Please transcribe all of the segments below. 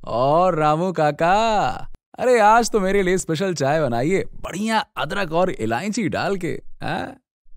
और रामू काका, अरे आज तो मेरे लिए स्पेशल चाय बनाइए, बढ़िया अदरक और इलायची डाल के। हैं?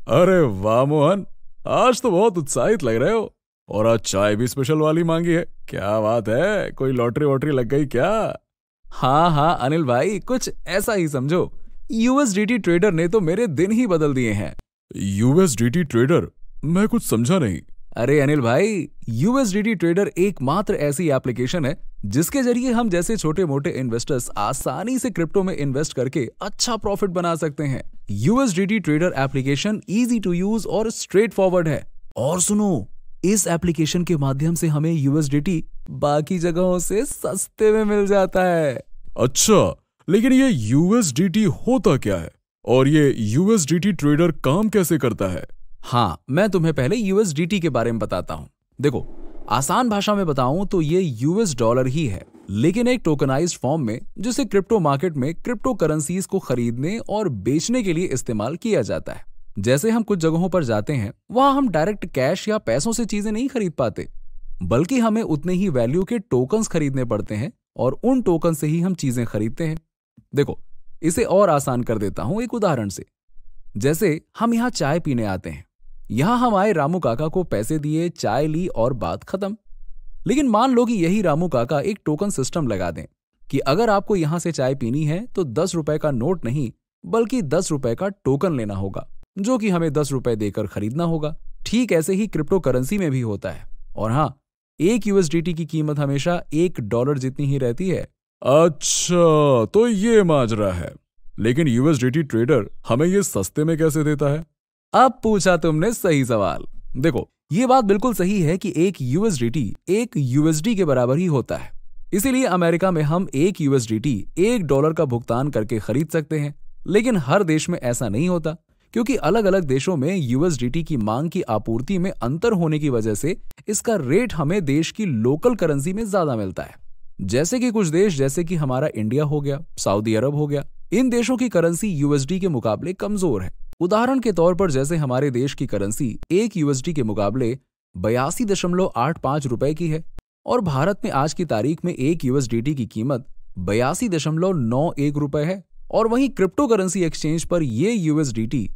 अरे वाह मोहन, आज तो बहुत उत्साहित लग रहे हो। और आज चाय भी स्पेशल वाली मांगी है, क्या बात है, कोई लॉटरी वॉटरी लग गई क्या? हाँ हाँ अनिल भाई, कुछ ऐसा ही समझो। यूएसडीटी ट्रेडर ने तो मेरे दिन ही बदल दिए हैं। USDT trader? मैं कुछ समझा नहीं। अरे अनिल भाई, यूएसडीटी ट्रेडर एकमात्र ऐसी एप्लीकेशन है जिसके जरिए हम जैसे छोटे मोटे इन्वेस्टर्स आसानी से क्रिप्टो में इन्वेस्ट करके अच्छा प्रॉफिट बना सकते हैं। USDT trader application easy to use और स्ट्रेट फॉरवर्ड है। और सुनो, इस एप्लीकेशन के माध्यम से हमें यूएसडीटी बाकी जगहों से सस्ते में मिल जाता है। अच्छा, लेकिन ये यूएसडीटी होता क्या है और ये यूएसडीटी ट्रेडर काम कैसे करता है? हाँ, मैं तुम्हें पहले यूएसडीटी के बारे में बताता हूँ। देखो, आसान भाषा में बताऊं तो ये यूएस डॉलर ही है, लेकिन एक टोकनाइज्ड फॉर्म में, जिसे क्रिप्टो मार्केट में क्रिप्टो करेंसीज को खरीदने और बेचने के लिए इस्तेमाल किया जाता है। जैसे हम कुछ जगहों पर जाते हैं, वहां हम डायरेक्ट कैश या पैसों से चीजें नहीं खरीद पाते, बल्कि हमें उतने ही वैल्यू के टोकन्स खरीदने पड़ते हैं और उन टोकन से ही हम चीजें खरीदते हैं। देखो, इसे और आसान कर देता हूं एक उदाहरण से। जैसे हम यहाँ चाय पीने आते हैं, यहां हम आए, रामू काका को पैसे दिए, चाय ली और बात खत्म। लेकिन मान लो कि यही रामू काका एक टोकन सिस्टम लगा दें कि अगर आपको यहां से चाय पीनी है तो 10 रुपए का नोट नहीं बल्कि 10 रुपए का टोकन लेना होगा, जो कि हमें 10 रुपए देकर खरीदना होगा। ठीक ऐसे ही क्रिप्टो करेंसी में भी होता है। और हाँ, एक यूएसडीटी की कीमत हमेशा $1 जितनी ही रहती है। अच्छा, तो ये माजरा है। लेकिन यूएसडीटी ट्रेडर हमें ये सस्ते में कैसे देता है? अब पूछा तुमने सही सवाल। देखो, ये बात बिल्कुल सही है कि एक यूएसडीटी एक यूएसडी के बराबर ही होता है। इसीलिए अमेरिका में हम एक यूएसडीटी $1 का भुगतान करके खरीद सकते हैं। लेकिन हर देश में ऐसा नहीं होता, क्योंकि अलग अलग देशों में यूएसडीटी की मांग की आपूर्ति में अंतर होने की वजह से इसका रेट हमें देश की लोकल करेंसी में ज्यादा मिलता है। जैसे कि कुछ देश, जैसे कि हमारा इंडिया हो गया, सऊदी अरब हो गया, इन देशों की करेंसी यूएसडी के मुकाबले कमजोर है। उदाहरण के तौर पर, जैसे हमारे देश की करेंसी एक यूएसडी के मुकाबले 82.85 रुपए की है और भारत में आज की तारीख में एक यूएसडीटी की कीमत 82.91 रुपए है। और वहीं क्रिप्टो करेंसी एक्सचेंज पर ये यूएसडीटी